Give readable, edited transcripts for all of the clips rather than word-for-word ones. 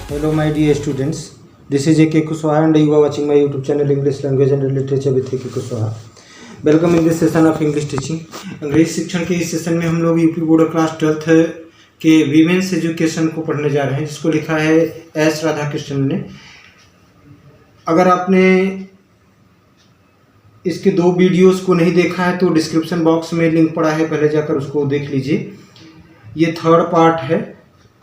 Hello, my dear students. This is A.K. Kushwaha and you are watching my YouTube channel English Language and Literature with A.K. Kushwaha. Welcome in this session of English teaching. अंग्रेजी शिक्षण के इस session में हम लोग UP board of class 12th के women's education को पढ़ने जा रहे हैं, जिसको लिखा है एस राधाकृष्णन ने। अगर आपने इसके 2 वीडियोस को नहीं देखा है तो डिस्क्रिप्शन बॉक्स में लिंक पड़ा है, पहले जाकर उसको देख लीजिए। ये 3rd पार्ट है।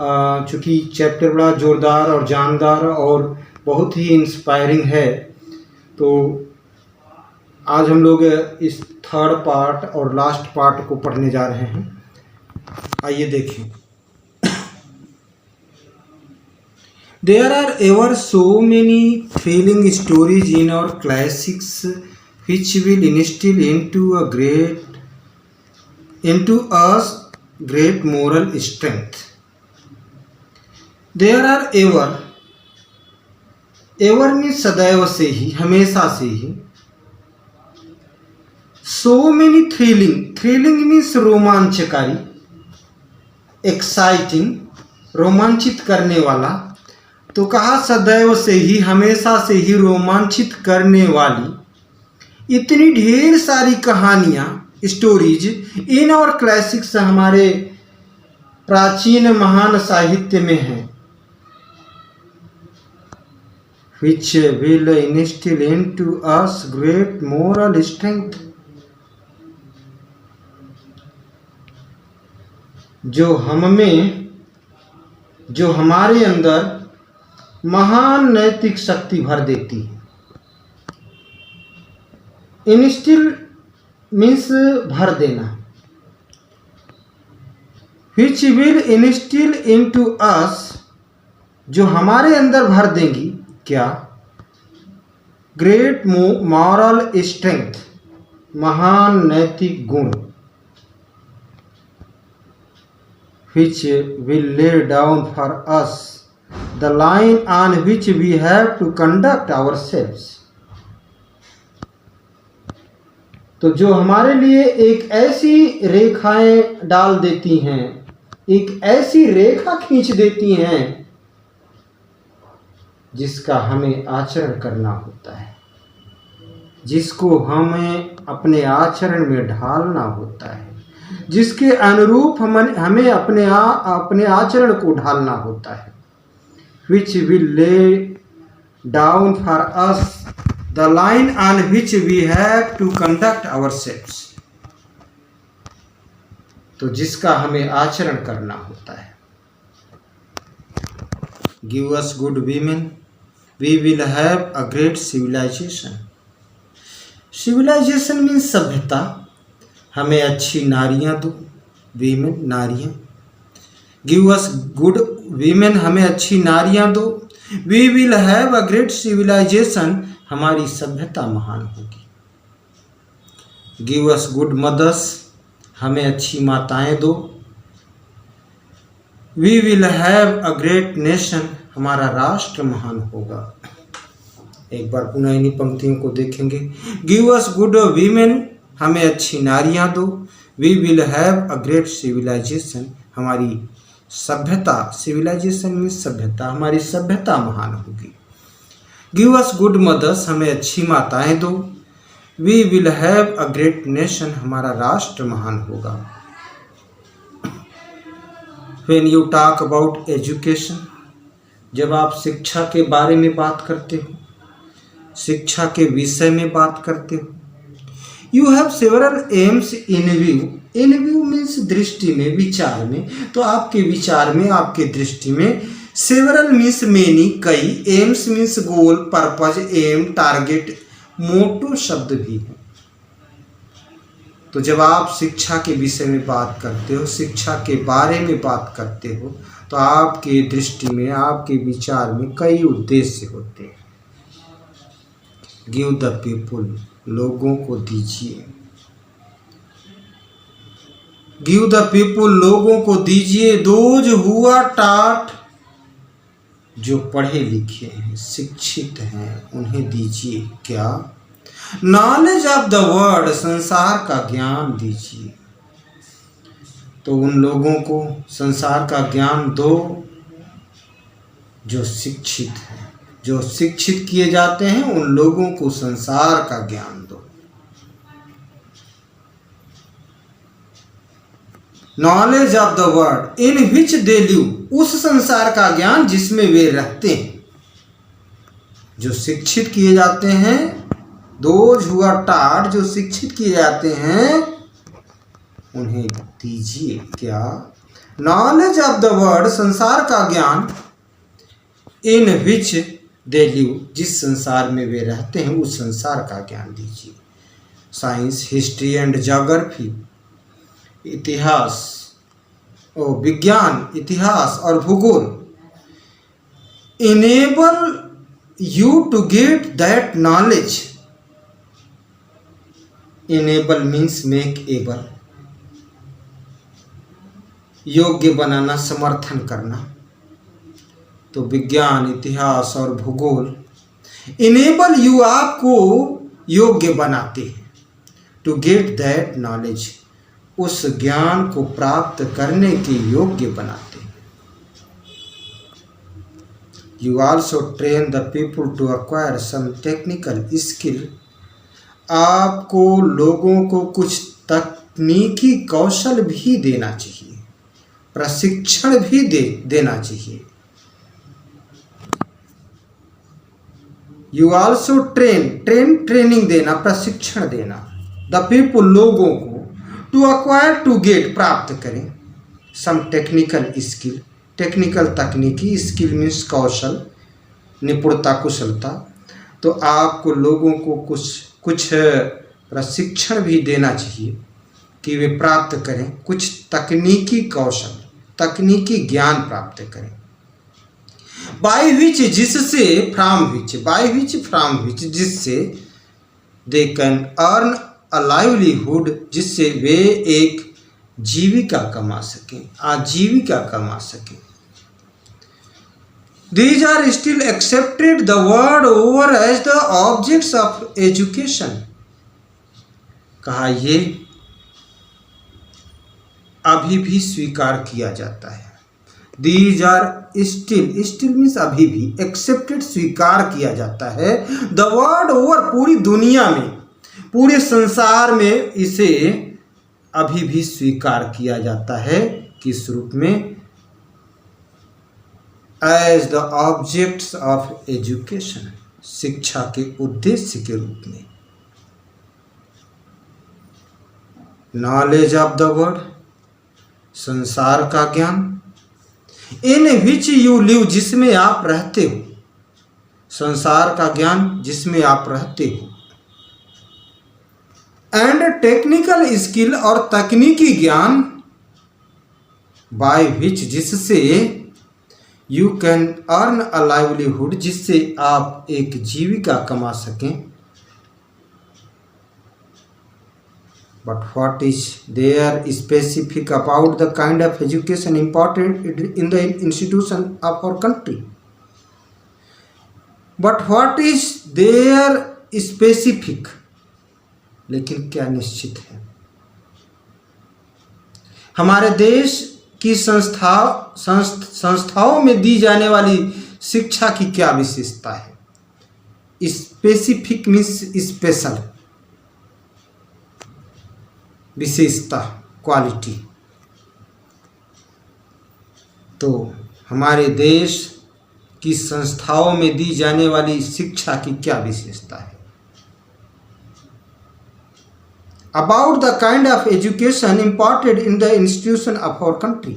चूँकि चैप्टर बड़ा ज़ोरदार और जानदार और बहुत ही इंस्पायरिंग है, तो आज हम लोग इस 3rd पार्ट और लास्ट पार्ट को पढ़ने जा रहे हैं। आइए देखें। There are ever so many thrilling stories in our classics which will instill into us great moral strength. There are ever means सदैव से ही, हमेशा से ही। So many thrilling means रोमांचकारी, एक्साइटिंग, रोमांचित करने वाला। तो कहा सदैव से ही, हमेशा से ही रोमांचित करने वाली इतनी ढेर सारी कहानियाँ, स्टोरीज इन और क्लासिक्स, हमारे प्राचीन महान साहित्य में हैं, which will instill into us great moral strength, जो हमारे अंदर महान नैतिक शक्ति भर देती है। इंस्टिल मीन्स भर देना। which will instill into us, जो हमारे अंदर भर देंगी क्या? ग्रेट मॉरल स्ट्रेंथ, महान नैतिक गुण। which will lay down for us the line on which we have to conduct ourselves, तो जो हमारे लिए एक ऐसी रेखाएं डाल देती हैं, एक ऐसी रेखा खींच देती हैं जिसका हमें आचरण करना होता है, जिसको हमें अपने आचरण में ढालना होता है, जिसके अनुरूप हमें अपने आचरण को ढालना होता है। which will lay down for us the line on which we have to conduct ourselves, तो जिसका हमें आचरण करना होता है। Give us good women, we will have a great civilization. Civilization means सभ्यता। हमें अच्छी नारियां दो, वीमेन, नारियां। गिव अस गुड वीमेन, हमें अच्छी नारियां दो। We will have a great civilisation, हमारी सभ्यता महान होगी। गिव अस गुड मदर्स, हमें अच्छी माताएं दो। We will have a great nation, हमारा राष्ट्र महान होगा। एक बार पुनः इन्हीं पंक्तियों को देखेंगे। गिव अस गुड वीमेन, हमें अच्छी नारियां दो। We will have a great civilisation, हमारी सभ्यता, सिविलाइजेशन में सभ्यता, हमारी सभ्यता महान होगी। गिव अस गुड मदर्स, हमें अच्छी माताएं दो। We will have a great nation, हमारा राष्ट्र महान होगा। When you talk about education, जब आप शिक्षा के बारे में बात करते हो, शिक्षा के विषय में बात करते हो, you have several AIIMS in view. In view means दृष्टि में, विचार में। तो आपके विचार में, आपके दृष्टि में सेवरल मीन्स मेनी, कई। एम्स मीन्स गोल, पर्पज, एम, टारगेट, मोटो शब्द भी है। तो जब आप शिक्षा के विषय में बात करते हो, शिक्षा के बारे में बात करते हो, तो आपके दृष्टि में, आपके विचार में कई उद्देश्य होते हैं। गिव द पीपुल, लोगों को दीजिए। गिव द पीपुल, लोगों को दीजिए। दोज हु आर टॉट, जो पढ़े लिखे हैं, शिक्षित हैं, उन्हें दीजिए क्या? नॉलेज ऑफ द वर्ल्ड, संसार का ज्ञान दीजिए। तो उन लोगों को संसार का ज्ञान दो जो शिक्षित है, जो शिक्षित किए जाते हैं उन लोगों को संसार का ज्ञान दो। Knowledge of the world in which they live, उस संसार का ज्ञान जिसमें वे रहते हैं। जो शिक्षित किए जाते हैं, दोज हु आर टॉट, जो शिक्षित किए जाते हैं उन्हें दीजिए क्या? नॉलेज ऑफ द वर्ल्ड, संसार का ज्ञान, इन विच दे लिव, जिस संसार में वे रहते हैं उस संसार का ज्ञान दीजिए। साइंस, हिस्ट्री एंड ज्योग्राफी, इतिहास और विज्ञान, इतिहास और भूगोल, enable you to get that knowledge. Enable means make able, योग्य बनाना, समर्थन करना। तो विज्ञान, इतिहास और भूगोल इनेबल यू, आपको योग्य बनाते हैं, टू गेट दैट नॉलेज, उस ज्ञान को प्राप्त करने के योग्य बनाते हैं। You also train the people to acquire some technical skill, आपको लोगों को कुछ तकनीकी कौशल भी देना चाहिए, प्रशिक्षण भी देना चाहिए। यू आल्सो ट्रेनिंग देना, प्रशिक्षण देना, द पीपुल, लोगों को, टू अक्वायर, टू गेट, प्राप्त करें, सम टेक्निकल स्किल, टेक्निकल तकनीकी, स्किल मीन्स कौशल, निपुणता, कुशलता। तो आपको लोगों को कुछ प्रशिक्षण भी देना चाहिए कि वे प्राप्त करें कुछ तकनीकी कौशल, तकनीकी ज्ञान प्राप्त करें। बाय विच, जिससे, from which, by which, from which, जिससे, they can earn a livelihood, जिससे वे एक जीविका कमा सकें, आजीविका कमा सकें। These are still accepted the world over as the objects of education, कहा ये अभी भी स्वीकार किया जाता है। These are still means अभी भी, accepted स्वीकार किया जाता है, the world over, पूरी दुनिया में, पूरे संसार में इसे अभी भी स्वीकार किया जाता है, किस रूप में? As the objects of education, शिक्षा के उद्देश्य के रूप में। नॉलेज ऑफ द वर्ल्ड, संसार का ज्ञान, इन विच यू लिव, जिसमें आप रहते हो, संसार का ज्ञान जिसमें आप रहते हो। एंड टेक्निकल स्किल, और तकनीकी ज्ञान, बाय विच, जिससे, you can earn a livelihood, जिससे आप एक जीविका कमा सकें। But what is there specific about the kind of education important in the institution of our country? But what is there specific, लेकिन क्या निश्चित है? हमारे देश की संस्थाओं में दी जाने वाली शिक्षा की क्या विशेषता है? स्पेसिफिक मीन्स स्पेशल, विशेषता, क्वालिटी। तो हमारे देश की संस्थाओं में दी जाने वाली शिक्षा की क्या विशेषता है? About the kind of education imparted in the institution of our country,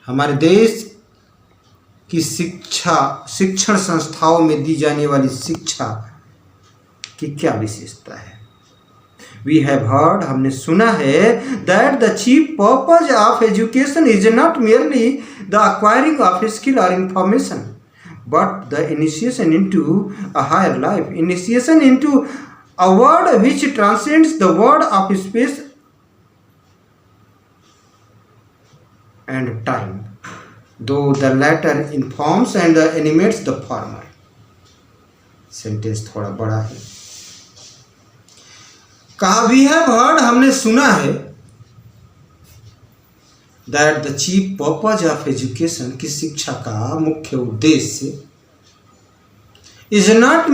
हमारे देश की शिक्षण संस्थाओं में दी जाने वाली शिक्षा की क्या विशेषता है? We have heard, हमने सुना है, that the chief purpose of education is not merely the acquiring of skill or information, but the initiation into a higher life, initiation into a world which transcends the world of space and time, though the latter informs and animates the former. Sentence थोड़ा बड़ा है। कहा, we have heard, हमने सुना है, that the chief purpose of education, की शिक्षा का मुख्य उद्देश्य इज नॉट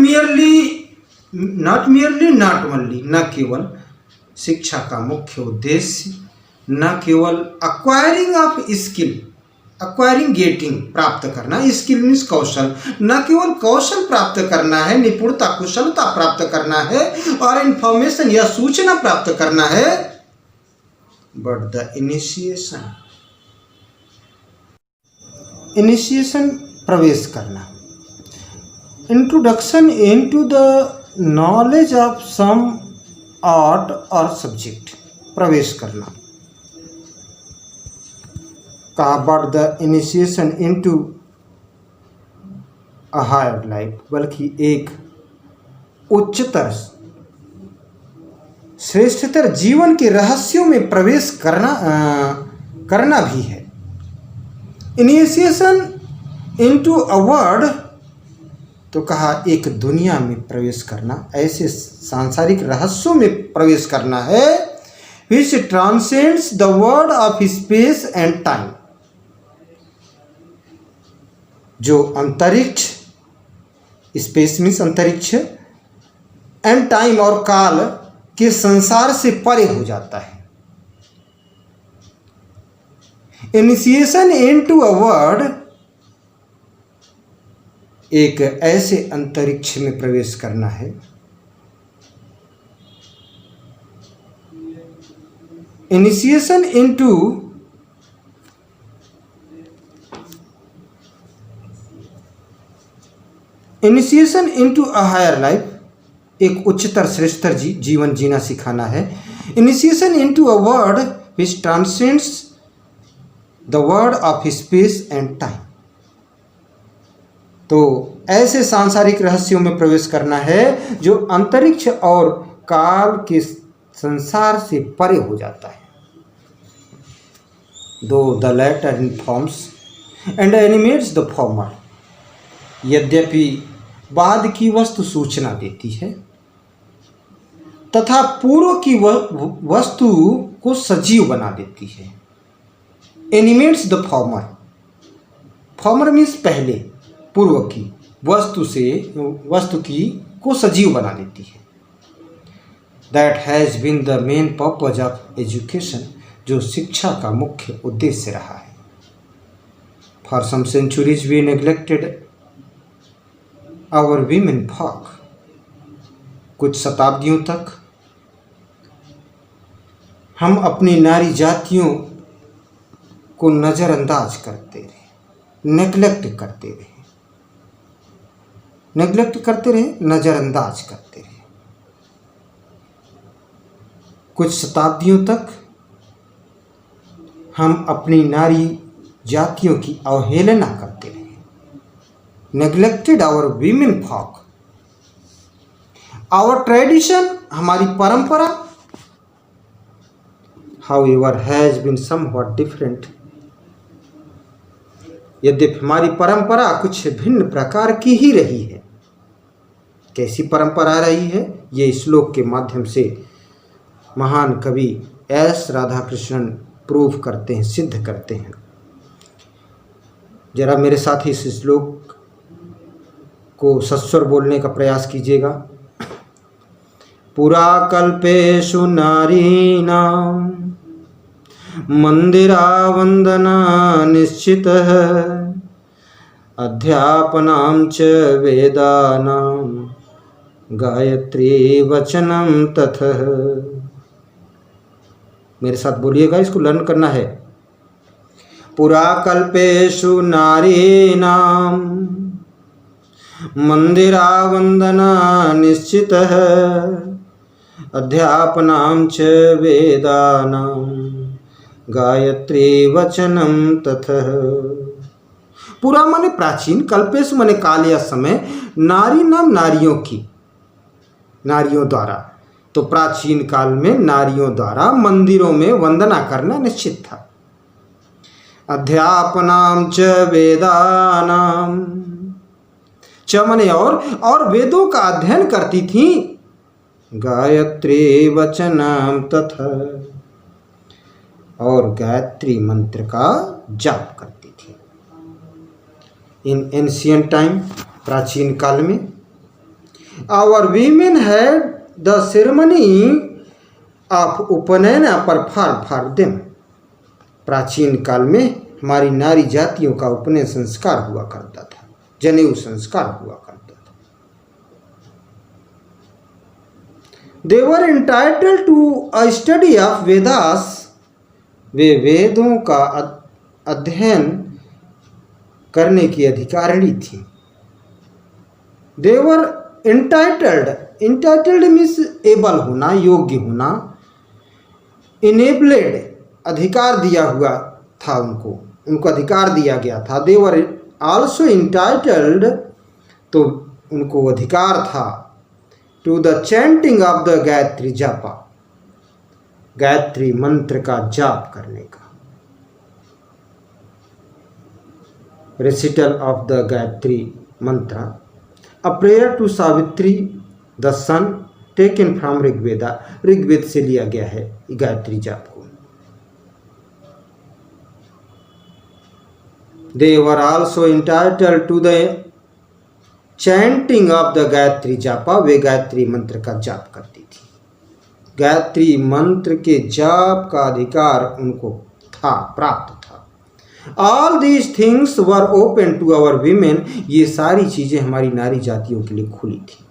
ओनली, न केवल शिक्षा का मुख्य उद्देश्य न केवल अक्वायरिंग ऑफ स्किल, गेटिंग प्राप्त करना, स्किल मीन्स कौशल, न केवल कौशल प्राप्त करना है, निपुणता कुशलता प्राप्त करना है और इंफॉर्मेशन या सूचना प्राप्त करना है, बट द इनिशिएशन प्रवेश करना, introduction into the knowledge of some art और सब्जेक्ट, प्रवेश करना कहा, but the initiation into a higher life, बल्कि एक उच्चतर श्रेष्ठतर जीवन के रहस्यों में प्रवेश करना भी है। इनिशिएशन इनटू अ वर्ल्ड, तो कहा एक दुनिया में प्रवेश करना, ऐसे सांसारिक रहस्यों में प्रवेश करना है which transcends the world of space and time, जो अंतरिक्ष, स्पेस मीन्स अंतरिक्ष, एंड टाइम और काल के संसार से परे हो जाता है। इनिशिएशन इनटू अ वर्ल्ड, एक ऐसे अंतरिक्ष में प्रवेश करना है initiation into a higher life, एक उच्चतर श्रेष्ठतर जीवन जीना सिखाना है। Initiation into a world which transcends the world of space and time, तो ऐसे सांसारिक रहस्यों में प्रवेश करना है जो अंतरिक्ष और काल के संसार से परे हो जाता है। Though the latter informs and animates the former, यद्यपि बाद की वस्तु सूचना देती है तथा पूर्व की वस्तु को सजीव बना देती है। Animates the farmer, farmer means पहले, पूर्व की वस्तु की को सजीव बना देती है। That has been the main purpose of education, जो शिक्षा का मुख्य उद्देश्य रहा है। For some centuries we neglected our women folk, कुछ शताब्दियों तक हम अपनी नारी जातियों को नज़रअंदाज करते रहे, नेग्लेक्ट करते रहे, नज़रअंदाज करते रहे। कुछ शताब्दियों तक हम अपनी नारी जातियों की अवहेलना करते रहे, neglected our women folk. Our tradition, हमारी परंपरा, however has been somewhat different, यद्यपि हमारी परंपरा कुछ भिन्न प्रकार की ही रही है। कैसी परंपरा रही है, ये श्लोक के माध्यम से महान कवि एस राधाकृष्णन प्रूव करते हैं, सिद्ध करते हैं। जरा मेरे साथ इस श्लोक को सस्वर बोलने का प्रयास कीजिएगा। पुरा कल्पेषु नारीणां मंदिरा वंदना निश्चितः, अध्यापनां च वेदानां गायत्री वचनम ततः। मेरे साथ बोलिएगा, इसको लर्न करना है। पुरा कल्पेषु नारीणां मंदिरा वंदना निश्चितः, अध्यापनां च वेदानां गायत्री वचनम ततः। पुरा माने प्राचीन, कल्पेश माने काल या समय, नारी नाम नारियों की, नारियों द्वारा, तो प्राचीन काल में नारियों द्वारा मंदिरों में वंदना करना निश्चित था। अध्यापनाम च वेदानाम, च माने और वेदों का अध्ययन करती थी। गायत्री वचनम तथा, और गायत्री मंत्र का जाप करती थी। इन एंशियंट टाइम, प्राचीन काल में, our women had the ceremony of upanayana perform for them. प्राचीन काल में हमारी नारी जातियों का उपनयन संस्कार हुआ करता था, जनेऊ संस्कार हुआ करता था। They were entitled to a study of Vedas. वे वेदों का अध्ययन करने की अधिकारिणी थी। They were entitled, entitled means able होना, योग्य होना, इनेबल्ड अधिकार दिया हुआ था, उनको अधिकार दिया गया था। दे वर आल्सो एंटाइटल्ड, तो उनको अधिकार था, to the chanting of the Gayatri japa, Gayatri मंत्र का जाप करने का। Recital of the Gayatri mantra, a prayer to Savitri the sun, taken from Rigveda. Rigveda से लिया गया है गायत्री जाप को। They were also entitled to the chanting of the Gayatri japa. वे गायत्री मंत्र का जाप करती थी। गायत्री मंत्र के जाप का अधिकार उनको था, प्राप्त था। All these things were open to our women. ये सारी चीजें हमारी नारी जातियों के लिए खुली थी।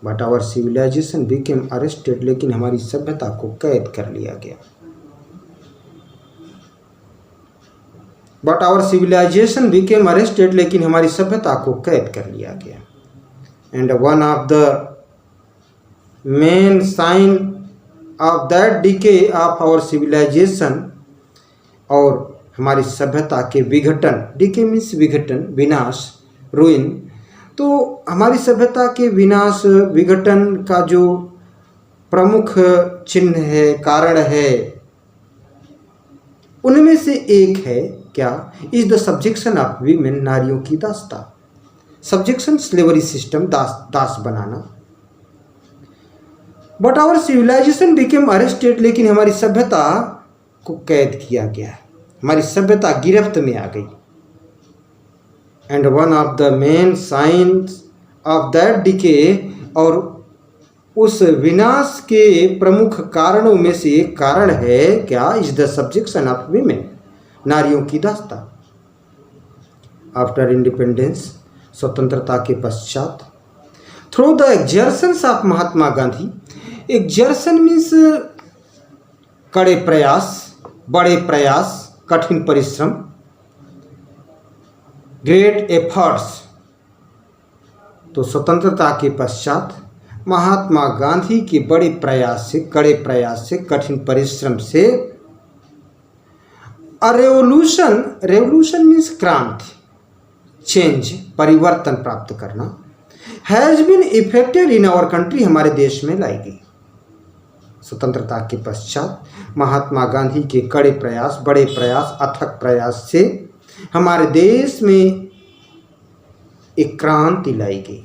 But our civilisation became arrested, लेकिन हमारी सभ्यता को कैद कर लिया गया। But our civilisation became arrested, लेकिन हमारी सभ्यता को कैद कर लिया गया। And one of the main sign of that decay of our civilisation, और हमारी सभ्यता के विघटन, डिके मीन्स विघटन, विनाश, रुइन, तो हमारी सभ्यता के विनाश, विघटन का जो प्रमुख चिन्ह है, कारण है, उनमें से एक है क्या, is the subjection of women, नारियों की दासता। सब्जेक्शन स्लेवरी सिस्टम, दास बनाना। But our civilisation became arrested, लेकिन हमारी सभ्यता को कैद किया गया, हमारी सभ्यता गिरफ्त में आ गई। And one of the main science of that decay, और उस विनाश के प्रमुख कारणों में से एक कारण है क्या, is the subjection of women, नारियों की दासता। आफ्टर इंडिपेंडेंस, स्वतंत्रता के पश्चात, through the exertions of Mahatma Gandhi. Exertion means कड़े प्रयास, बड़े प्रयास, कठिन परिश्रम, ग्रेट एफर्ट्स। तो स्वतंत्रता के पश्चात महात्मा गांधी के बड़े प्रयास से, कड़े प्रयास से, कठिन परिश्रम से, अ रेवोल्यूशन, रेवोल्यूशन मीन्स क्रांति, चेंज, परिवर्तन प्राप्त करना, has been effected in our country, हमारे देश में लाई गई। स्वतंत्रता के पश्चात महात्मा गांधी के कड़े प्रयास, बड़े प्रयास, अथक प्रयास से हमारे देश में एक क्रांति लाई गई।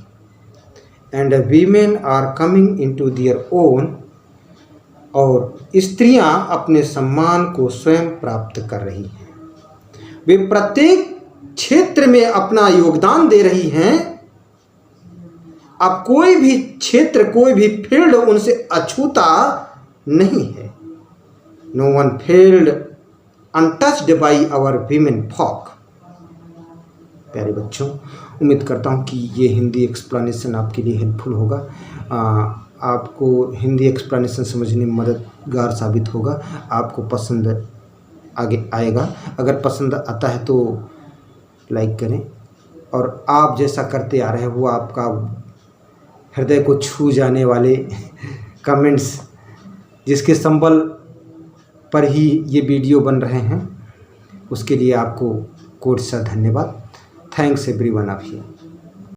And women are coming into their own, और स्त्रियां अपने सम्मान को स्वयं प्राप्त कर रही हैं। वे प्रत्येक क्षेत्र में अपना योगदान दे रही हैं। अब कोई भी क्षेत्र, कोई भी फील्ड उनसे अछूता नहीं है। No one field untouched by our women folk. प्यारे बच्चों, उम्मीद करता हूँ कि ये हिंदी एक्सप्लेनेशन आपके लिए हेल्पफुल होगा, आपको हिंदी एक्सप्लेनेशन समझने में मददगार साबित होगा, आपको पसंद आगे आएगा। अगर पसंद आता है तो लाइक करें, और आप जैसा करते आ रहे हैं वो आपका हृदय को छू जाने वाले कमेंट्स, जिसके संबल पर ही ये वीडियो बन रहे हैं, उसके लिए आपको कोटि सा धन्यवाद। Thanks everyone of you.